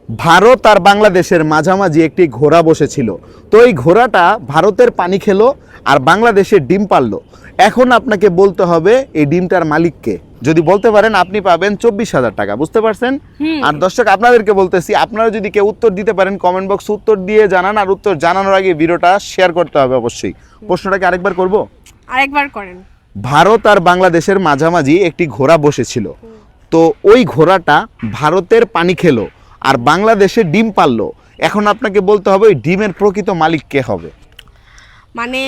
ভারত আর বাংলাদেশের মাঝামাঝি একটি ঘোড়া বসেছিল। তো এই ঘোড়াটা ভারতের পানি খেলো আর বাংলাদেশের ডিম পারলো। এখন আপনাকে বলতে হবে এই ডিমটার মালিককে। যদি বলতে পারেন আপনি পাবেন 24,000 টাকা। বুঝতে পারছেন? আর দর্শক আপনাদেরকে বলতেছি, আপনারা যদি কেউ উত্তর দিতে পারেন কমেন্ট বক্সে উত্তর দিয়ে জানান। আর উত্তর জানানোর আগে ভিডিওটা শেয়ার করতে হবে অবশ্যই। প্রশ্নটাকে আরেকবার করব? আরেকবার করেন। ভারত আর বাংলাদেশের মাঝামাঝি একটি ঘোড়া বসেছিল। তো ওই ঘোড়াটা ভারতের পানি খেলো আর বাংলাদেশে ডিম পারলো। এখন আপনাকে বলতে হবে ওই ডিমের প্রকৃত মালিক কে হবে। মানে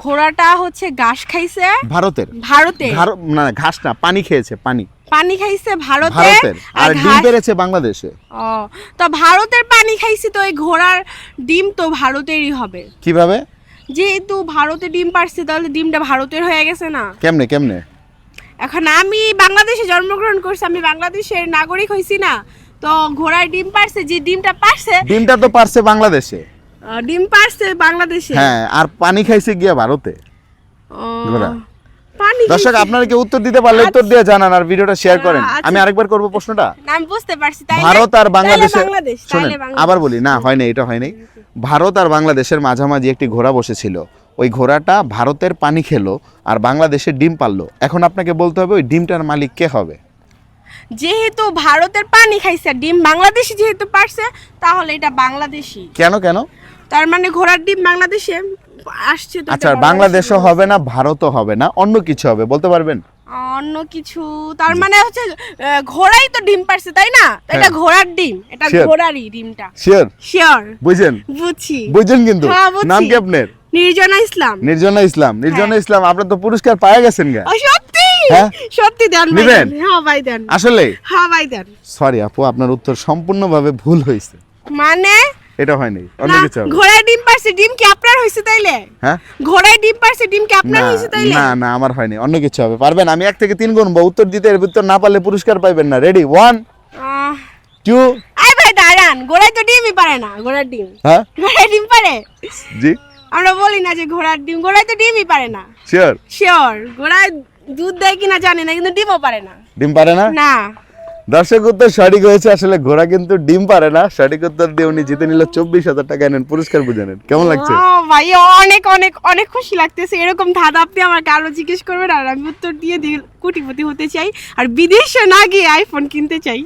ঘোড়াটা হচ্ছে ঘাস খাইছে ভারতের না, ঘাস না, পানি খেয়েছে। পানি খাইছে ভারতের আর ডিম পেরেছে বাংলাদেশে। ও, তো ভারতের পানি খাইছে, তো এই ঘোড়ার ডিম তো ভারতেরই হবে। কিভাবে? যেহেতু ভারতে ডিম পারছে তাহলে ডিমটা ভারতের হয়ে গেছে না? কেমনে? এখন আমি বাংলাদেশে জন্মগ্রহণ করছি, আমি বাংলাদেশের নাগরিক হইছি না, তো ঘোড়ার ডিম পারছে, যে ডিমটা পারছে, ডিমটা তো পারছে বাংলাদেশে। ডিম পারছে বাংলাদেশে, হ্যাঁ, আর পানি খাইছে গিয়া ভারতে ঘোড়া। পানি দর্শক আপনারা কি উত্তর দিতে পারলে উত্তর দিয়ে জানান আর ভিডিওটা শেয়ার করেন। আমি আরেকবার করব প্রশ্নটা। আমি বুঝতে পারছি। তাই ভারত আর বাংলাদেশের, শুনেন বাংলাদেশ। আবার বলি, না হয় না, এটা হয় নাই। ভারত আর বাংলাদেশের মাঝামাঝি একটি ঘোড়া বসেছিল। ওই ঘোড়াটা ভারতের পানি খেলো আর বাংলাদেশের ডিম পারলো। এখন আপনাকে বলতে হবে ওই ডিমটার মালিক কে হবে। যেহেতু ভারতের পানি খাইছে, ডিম বাংলাদেশি যেহেতু পারছে, তাহলে এটা বাংলাদেশি। কেন? তার মানে ঘোড়ার ডিম বাংলাদেশে আসছে, তো আচ্ছা, বাংলাদেশও হবে না, ভারতও হবে না, অন্য কিছু হবে, বলতে পারবেন? অন্য কিছু, তার মানে হচ্ছে ঘোড়াই তো ডিম পারছে, তাই না? তো এটা ঘোড়ার ডিম, এটা ঘোড়ারই ডিমটা। শিওর বুঝছেন? বুঝছেন কিন্তু। নাম কি আপনার? নির্জনা ইসলাম। নির্জনা ইসলাম, আপনি তো পুরস্কার পেয়ে গেছেন গা। সত্যি? হ্যাঁ সত্যি দেন ভাই। হ্যাঁ ভাই দেন। আসলে? হ্যাঁ ভাই দেন। সরি আপু, আপনার উত্তর সম্পূর্ণভাবে ভুল হয়েছে। মানে এটা হয়নি, অন্য কিছু হবে। ঘোড়ায় ডিম পারছে, ডিম কি আপনার হইছে তাইলে? হ্যাঁ, ঘোড়ায় ডিম পারছে, ডিম কি আপনার হইছে তাইলে? না আমার হয়নি, অন্য কিছু হবে। পারবেন? আমি 1 থেকে 3 গুনবো, উত্তর দিতে এর উত্তর না পারলে পুরস্কার পাইবেন না। রেডি? 1 2। আই ভাই দাঁড়ান, ঘোড়ায় তো ডিমই পারে না। ঘোড়ার ডিম? হ্যাঁ, ঘোড়ায় ডিম পারে? জি, আমরা বলি না যে ঘোড়ার ডিম, ঘোড়ায় তো ডিমই পারে না। শিওর ঘোড়ায় দুধ দেয় কিনা জানি না, কিন্তু ডিমও পারে না। ডিম পারে না? না। দর্শক উত্তর সঠিক হয়েছে। আসলে ঘোড়া কিন্তু ডিম পারে না। সঠিক উত্তর দিয়ে উনি জিতে নিল 24,000 টাকা। নেন পুরস্কার, বুঝে নেন। কেমন লাগছে? ভাই অনেক অনেক অনেক খুশি লাগতেছে। এরকম ধাঁধা আপনি আমাকে আরো জিজ্ঞেস করবেন আর আমি উত্তর দিয়ে কোটিপতি হতে চাই, আর বিদেশে না গিয়ে আইফোন কিনতে চাই।